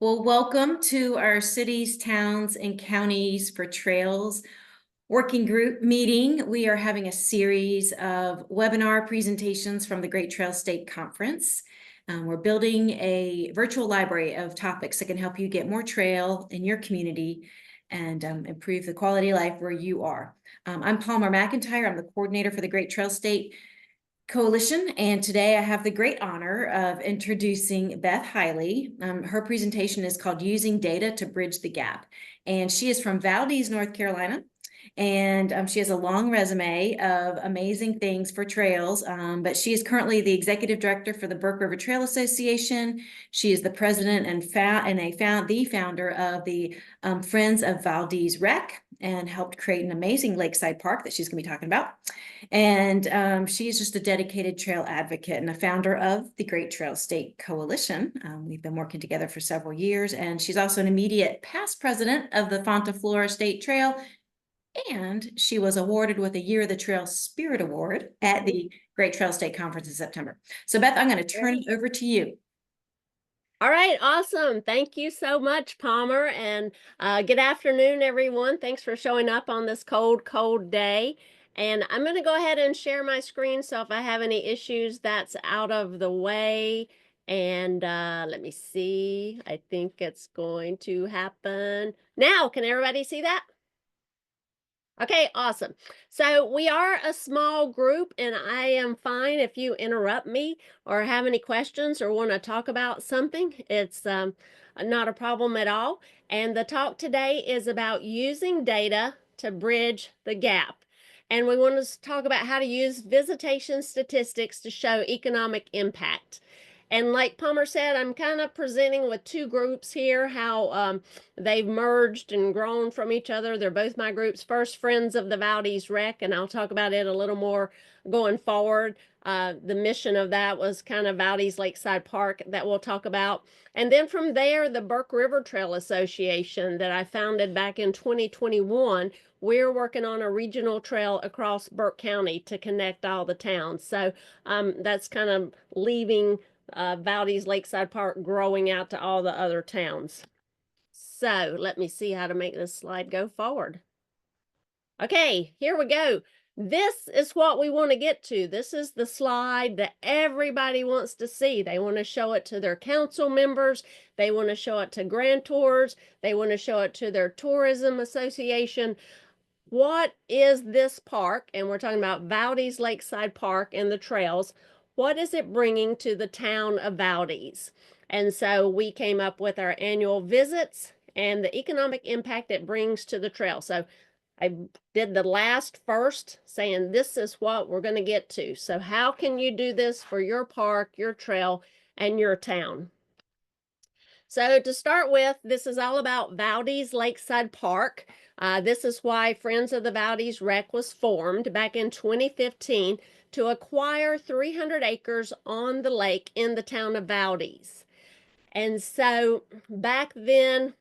Well, welcome to our cities, towns, and counties for trails working group meeting. We are having a series of webinar presentations from the Great Trail State Conference. We're building a virtual library of topics that can help you get more trail in your community and improve the quality of life where you are. I'm Palmer McIntyre. I'm the coordinator for the Great Trail State Coalition, and today I have the great honor of introducing Beth Heile. Her presentation is called Using Data to Bridge the Gap, and she is from Valdese, North Carolina, and she has a long resume of amazing things for trails, but she is currently the executive director for the Burke River Trail Association. She is the president and the founder of the Friends of Valdese Rec, and helped create an amazing lakeside park that she's going to be talking about. And she's just a dedicated trail advocate and a founder of the Great Trail State Coalition. We've been working together for several years, and she's also an immediate past president of the Fonta Flora State Trail, and she was awarded with a Year of the Trail Spirit Award at the Great Trail State Conference in September. So Beth, I'm going to turn it over to you. All right, awesome. Thank you so much, Palmer, and good afternoon, everyone. Thanks for showing up on this cold, cold day. And I'm going to go ahead and share my screen, so if I have any issues, that's out of the way. And let me see. I think it's going to happen now. Can everybody see that? Okay, awesome. So we are a small group, and I am fine if you interrupt me or have any questions or want to talk about something. It's not a problem at all. And the talk today is about using data to bridge the gap. And we want to talk about how to use visitation statistics to show economic impact. And like Palmer said, I'm kind of presenting with two groups here, how they've merged and grown from each other. They're both my groups. First, Friends of the Valdese Rec, and I'll talk about it a little more going forward. The mission of that was kind of Valdese Lakeside Park that we'll talk about. And then from there, the Burke River Trail Association that I founded back in 2021. We're working on a regional trail across Burke County to connect all the towns. So that's kind of leaving Valdese Lakeside Park growing out to all the other towns. So let me see how to make this slide go forward. Okay, here we go. This is what we want to get to. This is the slide that everybody wants to see. They want to show it to their council members. They want to show it to grantors. They want to show it to their tourism association. What is this park? And we're talking about Valdese Lakeside Park and the trails. What is it bringing to the town of Valdese? And so we came up with our annual visits and the economic impact it brings to the trail. So I did the last first, saying this is what we're going to get to. So how can you do this for your park, your trail, and your town? So to start with, this is all about Valdese Lakeside Park. This is why Friends of the Valdese Rec was formed back in 2015 to acquire 300 acres on the lake in the town of Valdese. And so back then,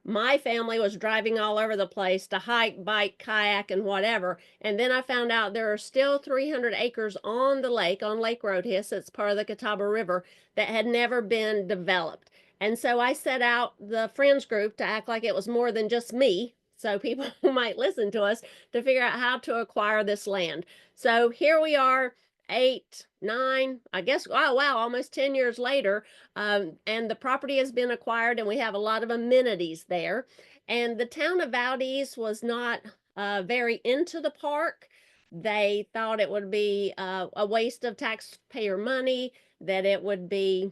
my family was driving all over the place to hike, bike, kayak, and whatever. And then I found out there are still 300 acres on the lake, on Lake Rhodhiss, it's part of the Catawba River, that had never been developed. And so I set out the friends group to act like it was more than just me, so people who might listen to us, to figure out how to acquire this land. So here we are, 8, 9, I guess, oh wow, almost 10 years later, and the property has been acquired, and we have a lot of amenities there. And the town of Valdese was not very into the park. They thought it would be a waste of taxpayer money, that it would be,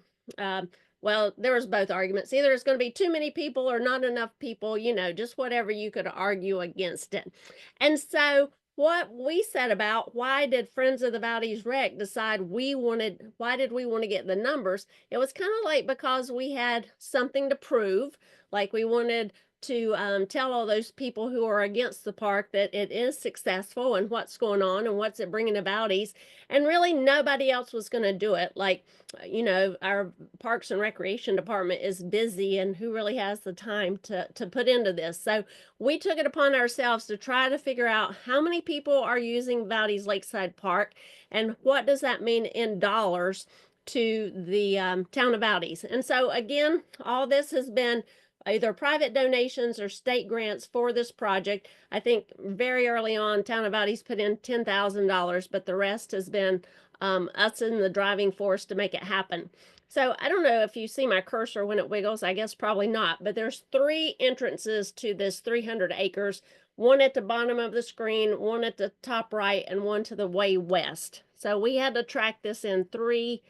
well, there was both arguments. Either it's going to be too many people or not enough people, you know, just whatever you could argue against it. And so what we said about, why did Friends of the Valdese Rec decide why did we want to get the numbers? It was kind of like because we had something to prove, like we wanted to tell all those people who are against the park that it is successful and what's going on and what's it bringing to Valdese. And really nobody else was going to do it. Like, you know, our Parks and Recreation Department is busy, and who really has the time to put into this? So we took it upon ourselves to try to figure out how many people are using Valdese Lakeside Park and what does that mean in dollars to the town of Valdese. And so again, all this has been either private donations or state grants for this project. I think very early on, town of Valdese put in $10,000, but the rest has been us in the driving force to make it happen. So I don't know if you see my cursor when it wiggles, I guess probably not, but there's 3 entrances to this 300 acres, one at the bottom of the screen, one at the top right, and one to the way west. So we had to track this in 3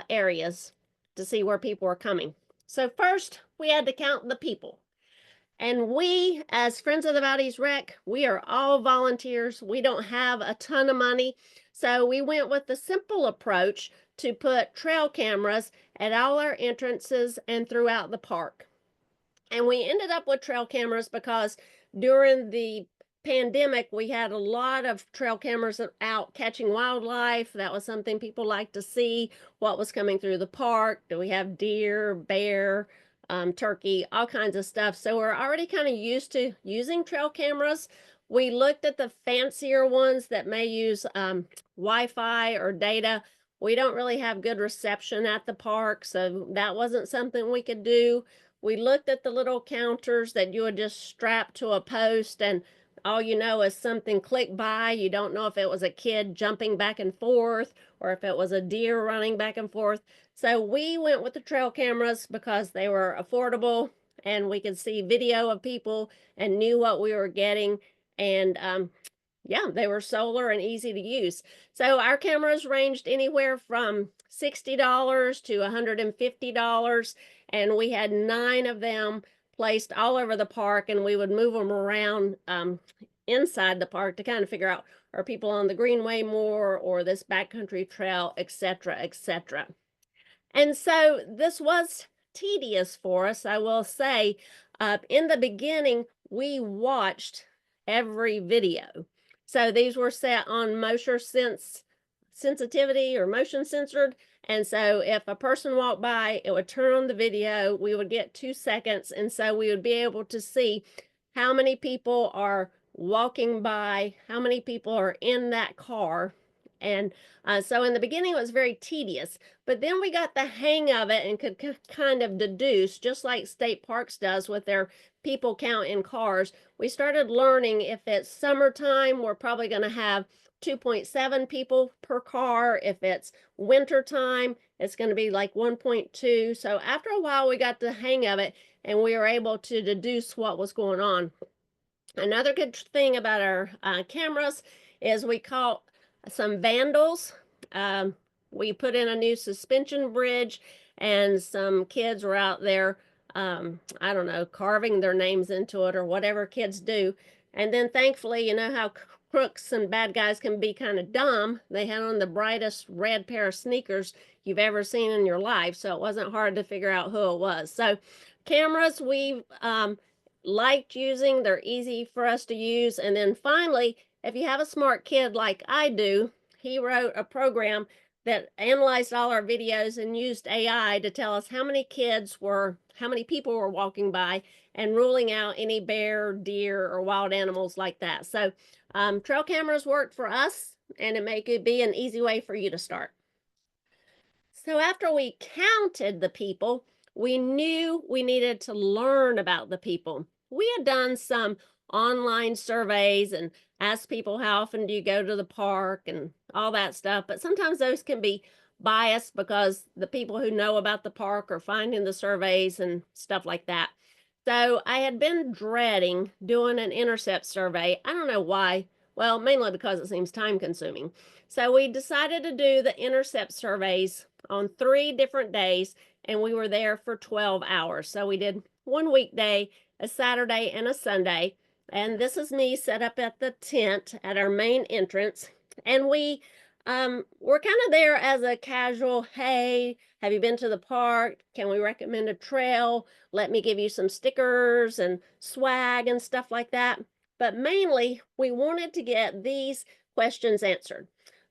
areas to see where people were coming. So first, we had to count the people. And we, as Friends of the Valdese Rec, we are all volunteers. We don't have a ton of money. So we went with the simple approach to put trail cameras at all our entrances and throughout the park. And we ended up with trail cameras because during the pandemic, we had a lot of trail cameras out catching wildlife. That was something people liked to see, what was coming through the park. Do we have deer, bear, turkey, all kinds of stuff. So we're already kind of used to using trail cameras. We looked at the fancier ones that may use Wi-Fi or data. We don't really have good reception at the park, so that wasn't something we could do. We looked at the little counters that you would just strap to a post, and all you know is something clicked by. You don't know if it was a kid jumping back and forth or if it was a deer running back and forth. So we went with the trail cameras because they were affordable and we could see video of people and knew what we were getting. And yeah, they were solar and easy to use. So our cameras ranged anywhere from $60 to $150, and we had 9 of them placed all over the park, and we would move them around inside the park to kind of figure out, are people on the greenway more or this backcountry trail, etc., etc. And so this was tedious for us, I will say. In the beginning, we watched every video. So these were set on motion sensitivity or motion censored. And so if a person walked by, it would turn on the video, we would get 2 seconds. And so we would be able to see how many people are walking by, how many people are in that car. And so in the beginning, it was very tedious, but then we got the hang of it and could kind of deduce, just like state parks does with their people count in cars. We started learning if it's summertime, we're probably going to have 2.7 people per car. If it's winter time, it's going to be like 1.2. So after a while, we got the hang of it and we were able to deduce what was going on. Another good thing about our cameras is we caught some vandals. We put in a new suspension bridge and some kids were out there, I don't know, carving their names into it or whatever kids do. And then thankfully, you know how crooks and bad guys can be kind of dumb. They had on the brightest red pair of sneakers you've ever seen in your life, so it wasn't hard to figure out who it was. So cameras we liked using, they're easy for us to use. And then finally, if you have a smart kid like I do, he wrote a program that analyzed all our videos and used AI to tell us how many people were walking by and ruling out any bear, deer, or wild animals like that. So trail cameras worked for us, and it could be an easy way for you to start. So after we counted the people, we knew we needed to learn about the people. We had done some online surveys and asked people, how often do you go to the park and all that stuff, but sometimes those can be biased because the people who know about the park are finding the surveys and stuff like that. So I had been dreading doing an intercept survey. I don't know why. Well, mainly because it seems time consuming. So we decided to do the intercept surveys on 3 different days, and we were there for 12 hours. So we did one weekday, a Saturday, and a Sunday. And this is me set up at the tent at our main entrance. And we were kind of there as a casual, hey, have you been to the park? Can we recommend a trail? Let me give you some stickers and swag and stuff like that. But mainly, we wanted to get these questions answered.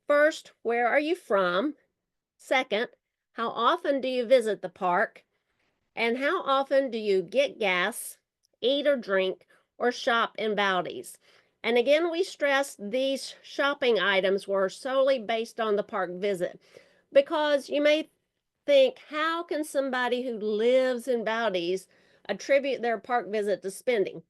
First, where are you from? Second, how often do you visit the park? And how often do you get gas, eat or drink, or shop in Valdese? And again, we stressed these shopping items were solely based on the park visit, because you may think, how can somebody who lives in Valdese attribute their park visit to spending?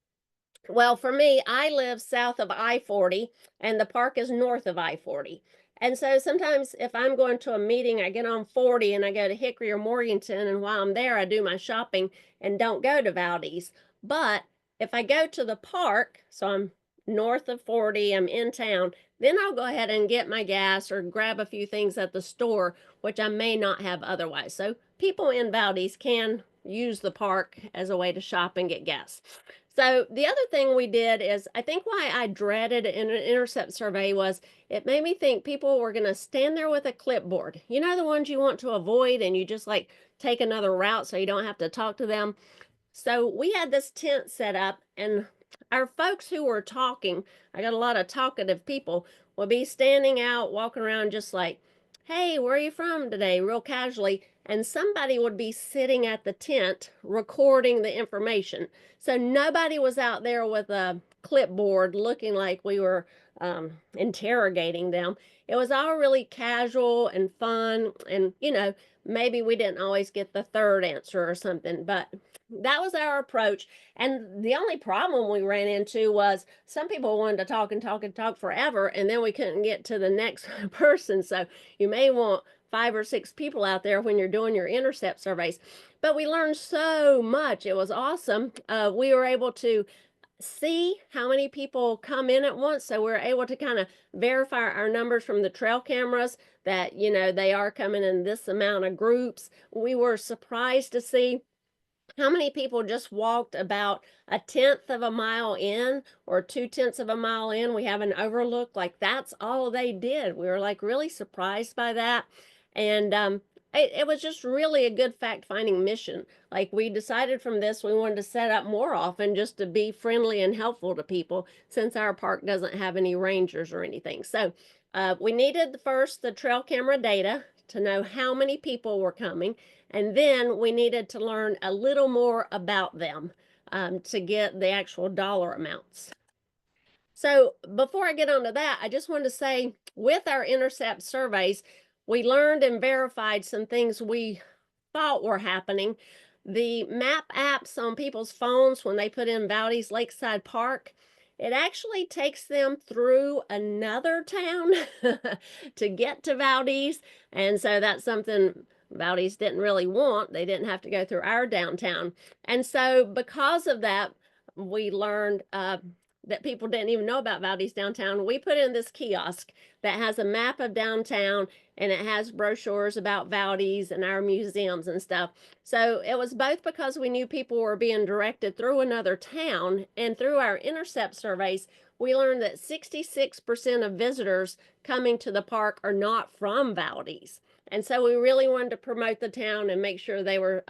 Well, for me, I live south of I-40 and the park is north of I-40. And so sometimes if I'm going to a meeting, I get on 40 and I go to Hickory or Morganton, and while I'm there, I do my shopping and don't go to Valdese. But if I go to the park, so I'm north of 40, I'm in town, then I'll go ahead and get my gas or grab a few things at the store, which I may not have otherwise. So people in Valdese can use the park as a way to shop and get gas. So the other thing we did is, I think why I dreaded an intercept survey was it made me think people were going to stand there with a clipboard. You know, the ones you want to avoid and you just like take another route so you don't have to talk to them. So we had this tent set up, and our folks who were talking, I got a lot of talkative people, would be standing out, walking around just like, hey, where are you from today? Real casually. And somebody would be sitting at the tent recording the information. So nobody was out there with a clipboard looking like we were interrogating them. It was all really casual and fun. And, you know, maybe we didn't always get the third answer or something, but that was our approach. And the only problem we ran into was some people wanted to talk and talk and talk forever, and then we couldn't get to the next person. So you may want 5 or 6 people out there when you're doing your intercept surveys. But we learned so much. It was awesome. We were able to see how many people come in at once. So we're able to kind of verify our numbers from the trail cameras that, you know, they are coming in this amount of groups. We were surprised to see how many people just walked about 1/10 of a mile in or 2/10 of a mile in. We have an overlook, like that's all they did. We were like really surprised by that. And it was just really a good fact finding mission. Like we decided from this, we wanted to set up more often just to be friendly and helpful to people, since our park doesn't have any rangers or anything. So we needed first the trail camera data to know how many people were coming. And then we needed to learn a little more about them to get the actual dollar amounts. So before I get onto that, I just wanted to say with our intercept surveys, we learned and verified some things we thought were happening. The map apps on people's phones, when they put in Valdese Lakeside Park, it actually takes them through another town to get to Valdese. And so that's something Valdese didn't really want. They didn't have to go through our downtown. And so because of that, we learned that people didn't even know about Valdese downtown. We put in this kiosk that has a map of downtown, and it has brochures about Valdese and our museums and stuff. So it was both because we knew people were being directed through another town, and through our intercept surveys, we learned that 66% of visitors coming to the park are not from Valdese. And so we really wanted to promote the town and make sure they were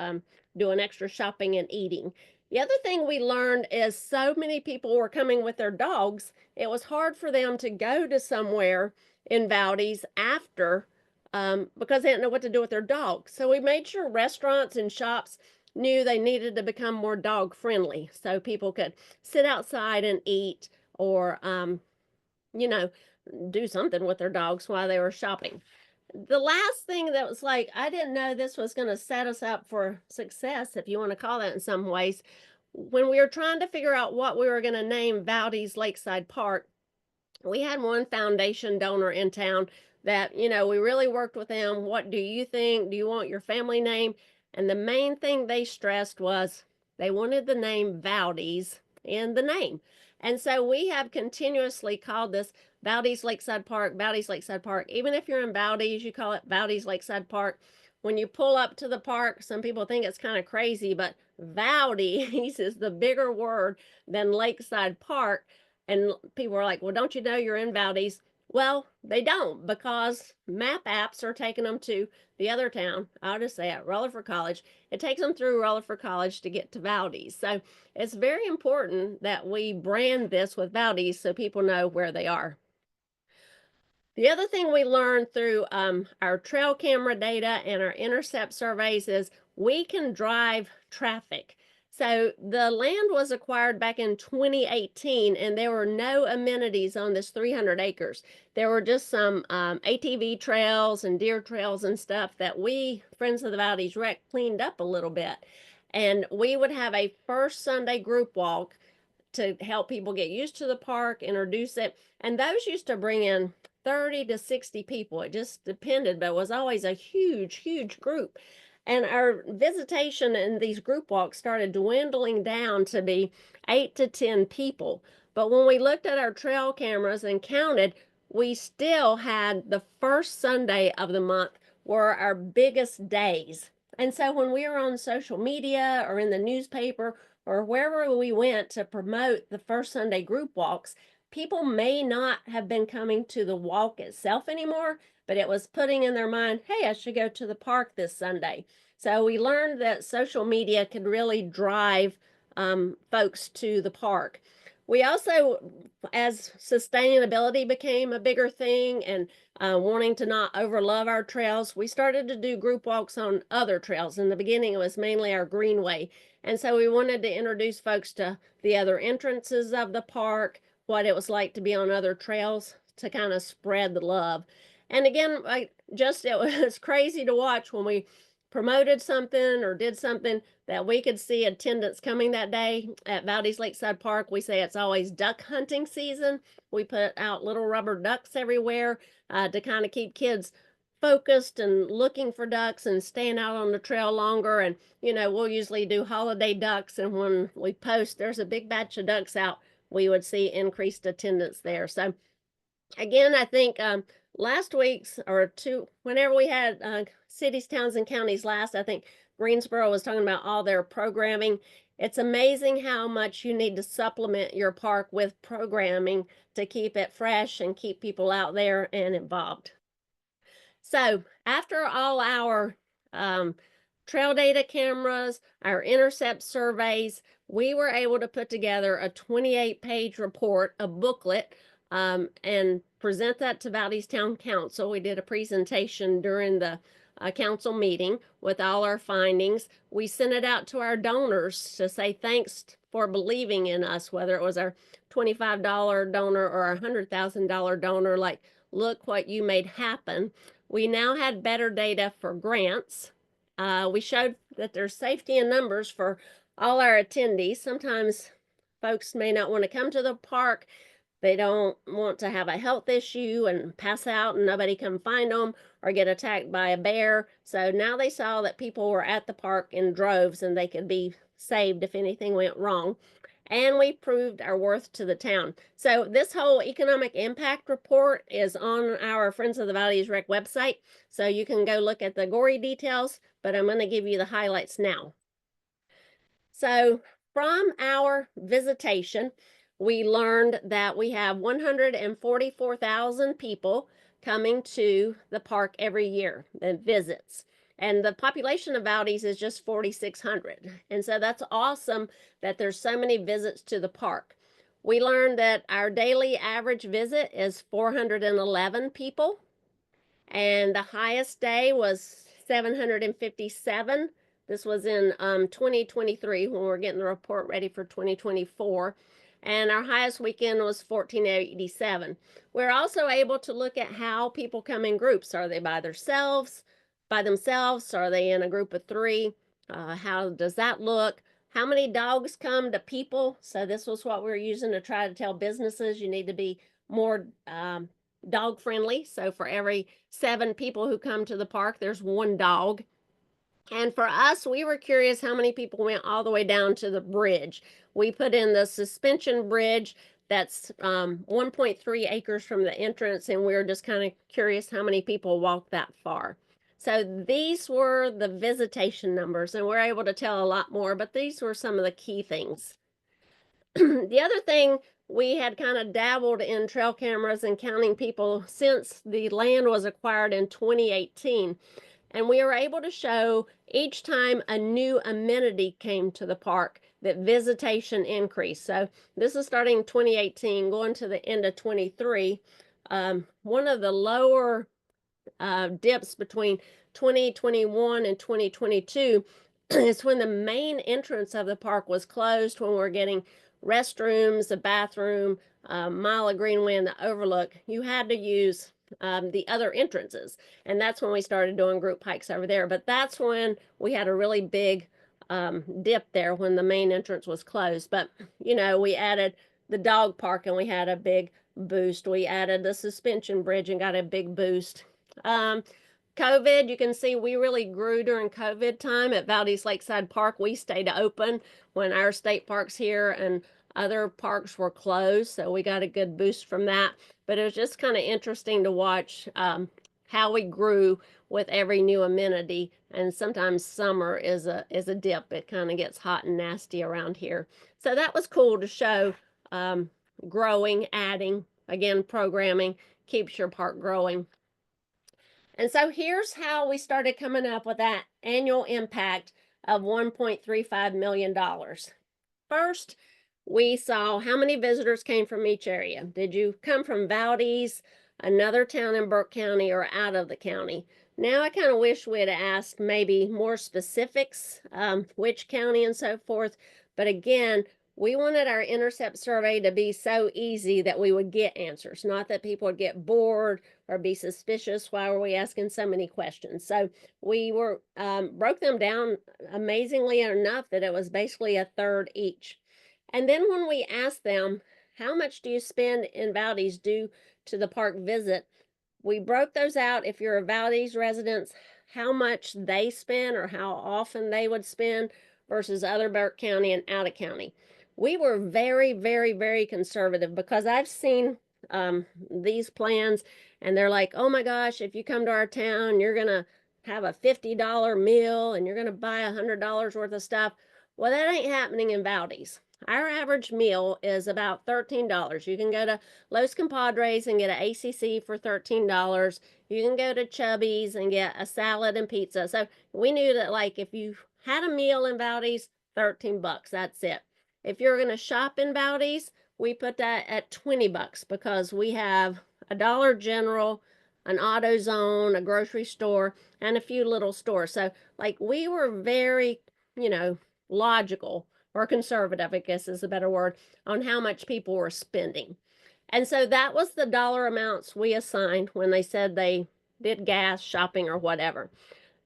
doing extra shopping and eating. The other thing we learned is so many people were coming with their dogs, it was hard for them to go to somewhere in Valdese after because they didn't know what to do with their dogs. So we made sure restaurants and shops knew they needed to become more dog friendly so people could sit outside and eat or, you know, do something with their dogs while they were shopping. The last thing that was like, I didn't know this was going to set us up for success, if you want to call that in some ways. When we were trying to figure out what we were going to name Valdese Lakeside Park, we had one foundation donor in town that, you know, we really worked with them. What do you think? Do you want your family name? And the main thing they stressed was they wanted the name Valdese in the name. And so we have continuously called this Valdese Lakeside Park, Valdese Lakeside Park. Even if you're in Valdese, you call it Valdese Lakeside Park. When you pull up to the park, some people think it's kind of crazy, but Valdese is the bigger word than Lakeside Park. And people are like, well, don't you know you're in Valdese? Well, they don't, because map apps are taking them to the other town. I'll just say it, Rutherford College. It takes them through Rutherford College to get to Valdese. So it's very important that we brand this with Valdese so people know where they are. The other thing we learned through our trail camera data and our intercept surveys is we can drive traffic. So the land was acquired back in 2018, and there were no amenities on this 300 acres. There were just some ATV trails and deer trails and stuff that we, Friends of the Valdese Rec, cleaned up a little bit. And we would have a first Sunday group walk to help people get used to the park, introduce it. And those used to bring in 30 to 60 people. It just depended, but it was always a huge, huge group. And our visitation and these group walks started dwindling down to be 8 to 10 people. But when we looked at our trail cameras and counted, we still had the first Sunday of the month were our biggest days. And so when we were on social media or in the newspaper or wherever we went to promote the first Sunday group walks, people may not have been coming to the walk itself anymore, but it was putting in their mind, hey, I should go to the park this Sunday. So we learned that social media could really drive folks to the park. We also, as sustainability became a bigger thing and wanting to not overlove our trails, we started to do group walks on other trails. In the beginning, it was mainly our greenway. And so we wanted to introduce folks to the other entrances of the park, what it was like to be on other trails to kind of spread the love. And again, it was crazy to watch when we promoted something or did something that we could see attendance coming that day at Valdese Lakeside Park. We say it's always duck hunting season. We put out little rubber ducks everywhere to kind of keep kids focused and looking for ducks and staying out on the trail longer. And, we'll usually do holiday ducks. And when we post, there's a big batch of ducks out, we would see increased attendance there. So again, I think last week's or two, whenever we had cities, towns, and counties last, I think Greensboro was talking about all their programming. It's amazing how much you need to supplement your park with programming to keep it fresh and keep people out there and involved. So after all our trail data cameras, our intercept surveys, we were able to put together a 28-page report, a booklet, and present that to Valdese Town Council. We did a presentation during the council meeting with all our findings. We sent it out to our donors to say thanks for believing in us, whether it was our $25 donor or our $100,000 donor, like, look what you made happen. We now had better data for grants. We showed that there's safety in numbers for all our attendees. Sometimes folks may not want to come to the park. They don't want to have a health issue and pass out and nobody come find them or get attacked by a bear. So now they saw that people were at the park in droves and they could be saved if anything went wrong. And we proved our worth to the town. So this whole economic impact report is on our Friends of the Valdese Rec website. So you can go look at the gory details, but I'm going to give you the highlights now. So from our visitation, we learned that we have 144,000 people coming to the park every year that visits. And the population of Valdese is just 4,600. And so that's awesome that there's so many visits to the park. We learned that our daily average visit is 411 people. And the highest day was 757. This was in 2023 when we were getting the report ready for 2024. And our highest weekend was 1487. We're also able to look at how people come in groups. Are they by themselves? Are they in a group of 3? How does that look? How many dogs come to people? So this was what we were using to try to tell businesses you need to be more dog friendly. So for every 7 people who come to the park, there's 1 dog. And for us, we were curious how many people went all the way down to the bridge. We put in the suspension bridge that's 1.3 acres from the entrance, and we were just kind of curious how many people walked that far. So these were the visitation numbers, and we're able to tell a lot more, but these were some of the key things. The other thing, we had kind of dabbled in trail cameras and counting people since the land was acquired in 2018. And we were able to show each time a new amenity came to the park that visitation increased. So this is starting 2018, going to the end of 23. One of the lower dips between 2021 and 2022, It's when the main entrance of the park was closed, when we're getting restrooms, a bathroom, a mile of greenway, and the overlook. You had to use the other entrances, and that's when we started doing group hikes over there. But that's when we had a really big dip there, when the main entrance was closed. But you know, we added the dog park and we had a big boost. We added the suspension bridge and got a big boost. COVID, you can see we really grew during COVID time at Valdese Lakeside Park. We stayed open when our state parks here and other parks were closed, so we got a good boost from that. But it was just kind of interesting to watch how we grew with every new amenity. And sometimes summer is a dip. It kind of gets hot and nasty around here. So that was cool to show growing, adding, again, programming keeps your park growing. And so here's how we started coming up with that annual impact of $1.35 million. First, we saw how many visitors came from each area. Did you come from Valdese, another town in Burke County, or out of the county? Now I kind of wish we had asked maybe more specifics, which county and so forth. But again, we wanted our intercept survey to be so easy that we would get answers, not that people would get bored or be suspicious. Why were we asking so many questions? So we were broke them down amazingly enough that it was basically a third each. And then when we asked them, how much do you spend in Valdese due to the park visit? We broke those out. If you're a Valdese resident, how much they spend or how often they would spend versus other Burke County and out of county. We were very, very, very conservative, because I've seen these plans and they're like, oh my gosh, if you come to our town, you're going to have a $50 meal and you're going to buy $100 worth of stuff. Well, that ain't happening in Valdese. Our average meal is about $13. You can go to Los Compadres and get an ACC for $13. You can go to Chubby's and get a salad and pizza. So we knew that, like, if you had a meal in Valdese, 13 bucks, that's it. If you're going to shop in Valdese, we put that at 20 bucks, because we have a Dollar General, an AutoZone, a grocery store, and a few little stores. So, like, we were very, you know, logical, or conservative, I guess is a better word, on how much people were spending. And so that was the dollar amounts we assigned when they said they did gas, shopping, or whatever.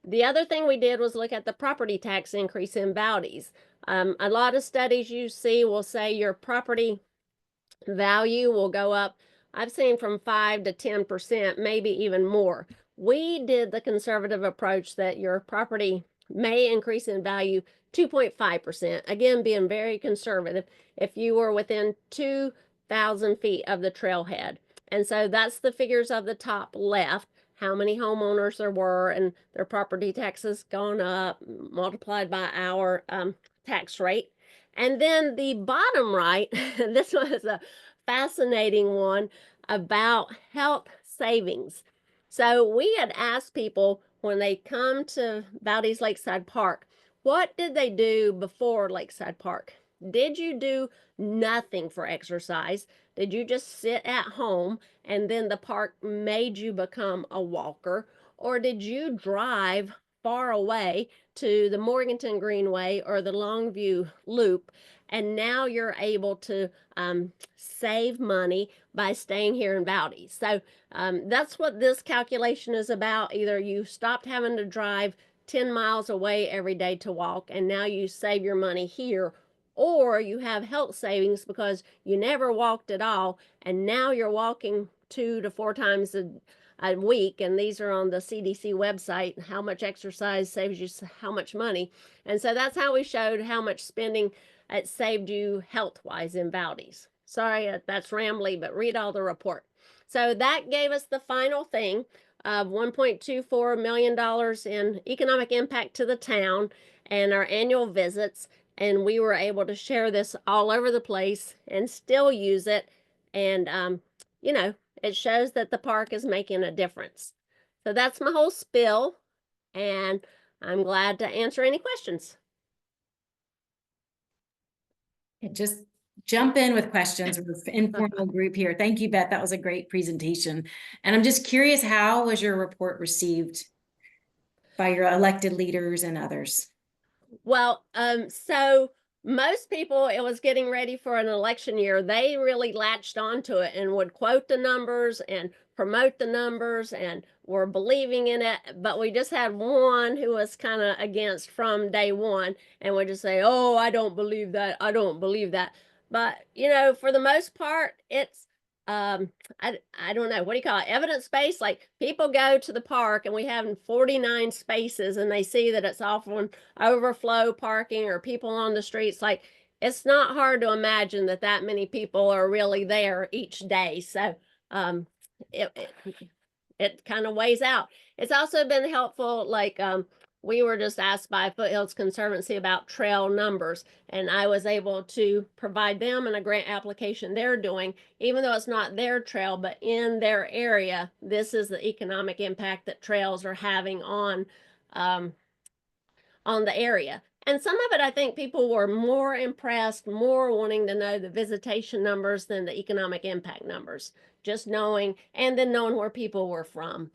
The other thing we did was look at the property tax increase in Valdese. A lot of studies you see will say your property value will go up. I've seen from 5 to 10%, maybe even more. We did the conservative approach that your property may increase in value 2.5%. Again, being very conservative if you were within 2,000 feet of the trailhead. And so that's the figures of the top left, how many homeowners there were and their property taxes gone up, multiplied by our tax rate. And then the bottom right, this was a fascinating one about health savings. So we had asked people when they come to Valdese Lakeside Park, what did they do before Lakeside Park? Did you do nothing for exercise? Did you just sit at home and then the park made you become a walker? Or did you drive far away to the Morganton Greenway or the Longview Loop, and now you're able to save money by staying here in Valdese? So that's what this calculation is about. Either you stopped having to drive 10 miles away every day to walk, and now you save your money here, or you have health savings because you never walked at all, and now you're walking 2 to 4 times a week. And these are on the CDC website, how much exercise saves you how much money. And so that's how we showed how much spending it saved you health-wise in Valdese. Sorry, that's rambly, but read all the report. So that gave us the final thing of $1.24 million in economic impact to the town and our annual visits. And we were able to share this all over the place and still use it. And, you know, it shows that the park is making a difference. So that's my whole spiel, and I'm glad to answer any questions. Just jump in with questions. We're an informal group here. Thank you, Beth. That was a great presentation. And I'm just curious, how was your report received by your elected leaders and others? Well, so most people, it was getting ready for an election year. They really latched onto it and would quote the numbers and promote the numbers and were believing in it. But we just had one who was kind of against from day one and would just say, "Oh, I don't believe that. I don't believe that." But for the most part, it's um I don't know, what do you call it, evidence based. Like, people go to the park and we have 49 spaces and they see that it's often overflow parking or people on the streets. Like, it's not hard to imagine that that many people are really there each day. So um it it kind of weighs out. It's also been helpful, like, we were just asked by Foothills Conservancy about trail numbers, and I was able to provide them in a grant application they're doing, even though it's not their trail, but in their area, this is the economic impact that trails are having um, on the area. And some of it, I think people were more impressed, more wanting to know the visitation numbers than the economic impact numbers, just knowing, and then knowing where people were from.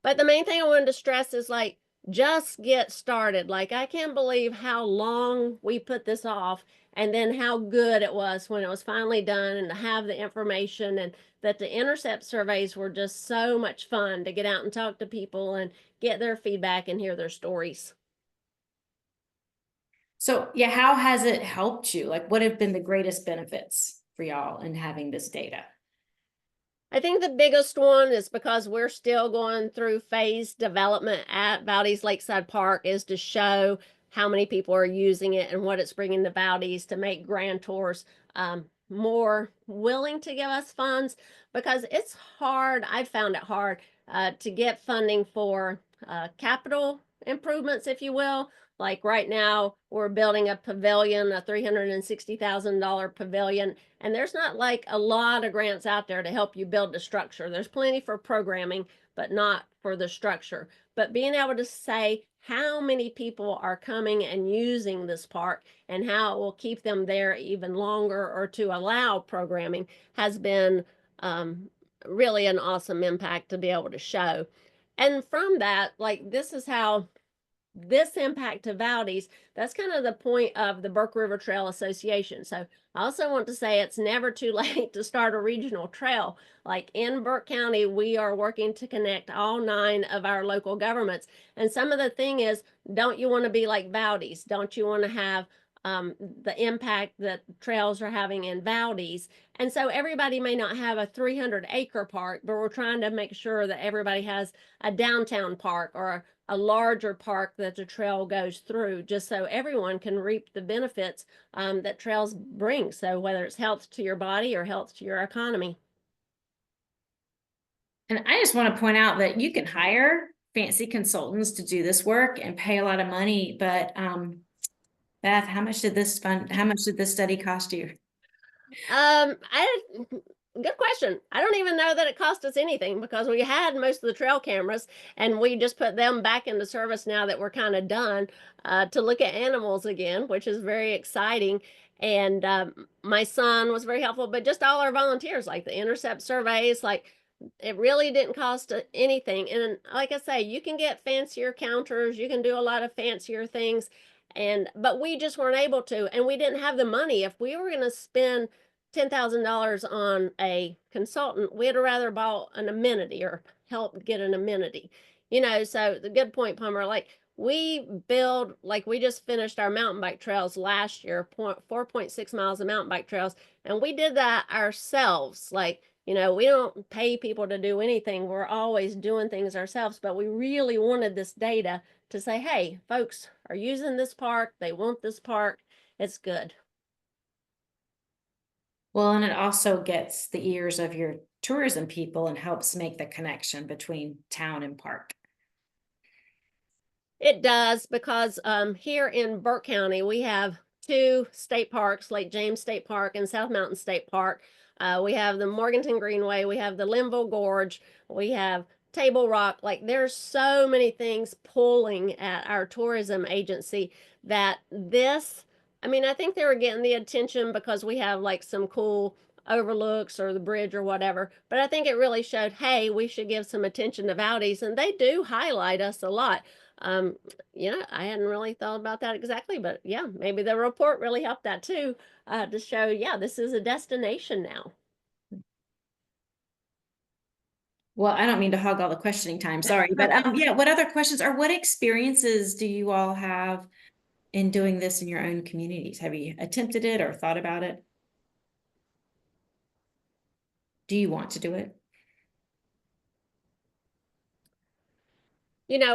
But the main thing I wanted to stress is, like, just get started. Like, I can't believe how long we put this off and then how good it was when it was finally done, and to have the information, and that the intercept surveys were just so much fun to get out and talk to people and get their feedback and hear their stories. So yeah, how has it helped you? Like, what have been the greatest benefits for y'all in having this data? I think the biggest one is because we're still going through phase development at Valdese Lakeside Park, is to show how many people are using it and what it's bringing to Valdese, to make grantors more willing to give us funds, because it's hard. I found it hard to get funding for capital improvements, if you will. Like, right now, we're building a pavilion, a $360,000 pavilion, and there's not like a lot of grants out there to help you build the structure. There's plenty for programming, but not for the structure. But being able to say how many people are coming and using this park and how it will keep them there even longer, or to allow programming, has been really an awesome impact to be able to show. And from that, like, this is how this impact to Valdese, that's kind of the point of the Burke River Trail Association. So I also want to say it's never too late to start a regional trail. Like, in Burke County, we are working to connect all 9 of our local governments. And some of the thing is, don't you want to be like Valdese? Don't you want to have the impact that trails are having in Valdese? And so everybody may not have a 300-acre park, but we're trying to make sure that everybody has a downtown park, or a larger park that the trail goes through, just so everyone can reap the benefits that trails bring. So whether it's health to your body or health to your economy. And I just want to point out that you can hire fancy consultants to do this work and pay a lot of money. But Beth, how much did this study cost you? I Good question. I don't even know that it cost us anything, because we had most of the trail cameras and we just put them back into service now that we're kind of done, to look at animals again, which is very exciting. And my son was very helpful, but just all our volunteers, like the intercept surveys, like, it really didn't cost anything. And like I say, you can get fancier counters, you can do a lot of fancier things, but we just weren't able to, and we didn't have the money. If we were going to spend $10,000 on a consultant, we'd rather bought an amenity or help get an amenity. So the good point, Palmer, like, we just finished our mountain bike trails last year, 4.6 miles of mountain bike trails, and we did that ourselves. Like, we don't pay people to do anything. We're always doing things ourselves, but we really wanted this data to say, hey, folks are using this park. They want this park. It's good. Well, and it also gets the ears of your tourism people and helps make the connection between town and park. It does, because here in Burke County, we have 2 state parks, Lake James State Park and South Mountain State Park. We have the Morganton Greenway, we have the Linville Gorge, we have Table Rock. Like, there's so many things pulling at our tourism agency that I mean, I think they were getting the attention because we have like some cool overlooks or the bridge or whatever. But I think it really showed, hey, we should give some attention to Valdese, and they do highlight us a lot. I hadn't really thought about that exactly, but yeah, maybe the report really helped that too, to show, yeah, this is a destination now. Well, I don't mean to hog all the questioning time, sorry, but yeah, what other questions or what experiences do you all have in doing this in your own communities? Have you attempted it or thought about it? Do you want to do it?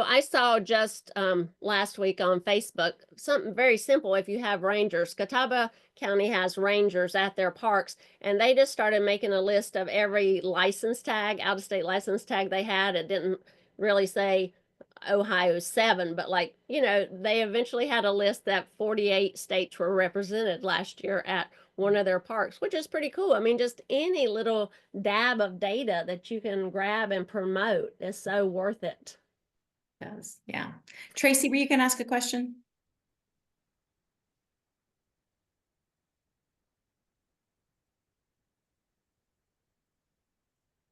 I saw just last week on Facebook something very simple. If you have rangers, Catawba County has rangers at their parks, and they just started making a list of every license tag, out-of-state license tag they had. It didn't really say Ohio 7, but they eventually had a list that 48 states were represented last year at one of their parks, which is pretty cool. I mean, just any little dab of data that you can grab and promote is so worth it. Does, yeah. Tracy, were you going to ask a question?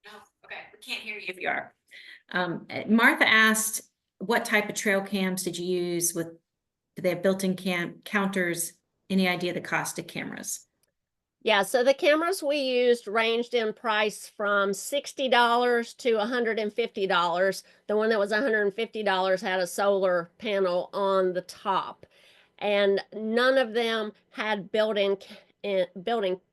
No, okay, we can't hear you if you are. Martha asked, what type of trail cams did you use with, do they have built-in counters? Any idea the cost of cameras? Yeah, so the cameras we used ranged in price from $60 to $150. The one that was $150 had a solar panel on the top, and none of them had built-in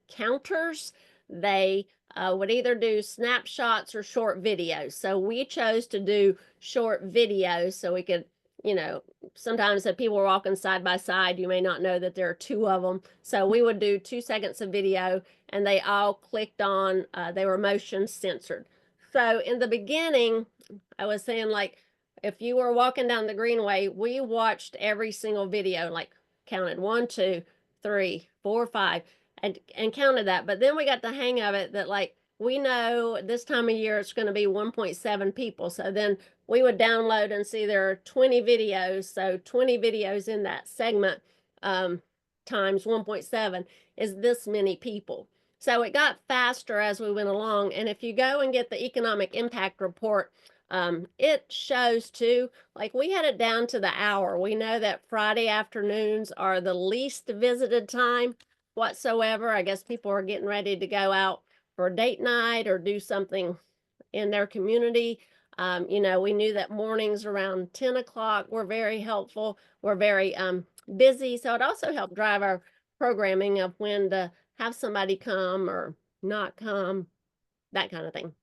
counters. They would either do snapshots or short videos. So we chose to do short videos so we could, sometimes if people were walking side by side, you may not know that there are two of them. So we would do 2 seconds of video, and they all clicked on, they were motion censored. So in the beginning, I was saying, like, if you were walking down the greenway, we watched every single video, like counted 1, 2, 3, 4, 5, and counted that. But then we got the hang of it that, like, we know this time of year it's going to be 1.7 people. So then we would download and see there are 20 videos. So 20 videos in that segment times 1.7 is this many people. So it got faster as we went along. And if you go and get the economic impact report, it shows too, like, we had it down to the hour. We know that Friday afternoons are the least visited time whatsoever. I guess people are getting ready to go out for a date night or do something in their community. We knew that mornings around 10 o'clock were very helpful. We're very busy. So it also helped drive our programming of when to have somebody come or not come, that kind of thing.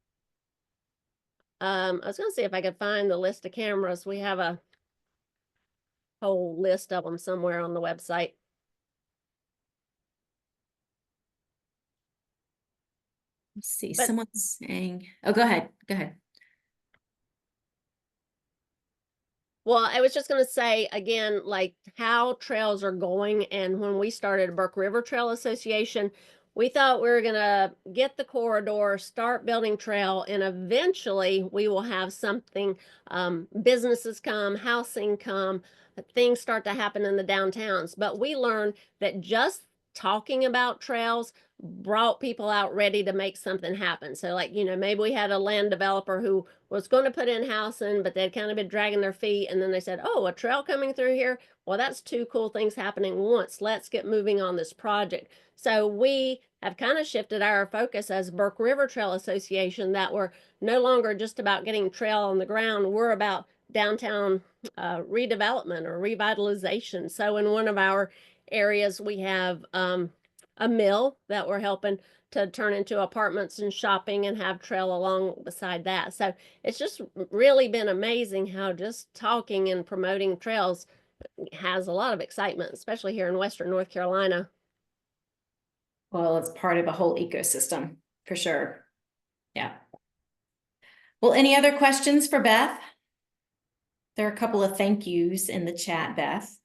I was going to see if I could find the list of cameras. We have a whole list of them somewhere on the website. Let's see, But someone's saying, oh, go ahead. Go ahead. Well, I was just going to say again, like, how trails are going. And when we started Burke River Trail Association, we thought we were going to get the corridor, start building trail, and eventually we will have something, businesses come, housing come, things start to happen in the downtowns. But we learned that just talking about trails brought people out ready to make something happen. So, like, maybe we had a land developer who was going to put in housing, but they'd kind of been dragging their feet. And then they said, oh, a trail coming through here. Well, that's 2 cool things happening once. Let's get moving on this project. So we have kind of shifted our focus as Burke River Trail Association, that we're no longer just about getting trail on the ground. We're about downtown redevelopment or revitalization. So in one of our areas, we have a mill that we're helping to turn into apartments and shopping and have trail along beside that. So it's just really been amazing how just talking and promoting trails has a lot of excitement, especially here in Western North Carolina. Well, it's part of a whole ecosystem for sure. Yeah. Well, any other questions for Beth? There are a couple of thank yous in the chat, Beth.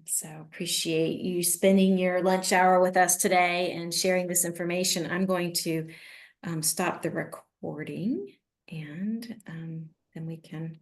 So appreciate you spending your lunch hour with us today and sharing this information. I'm going to stop the recording, and then we can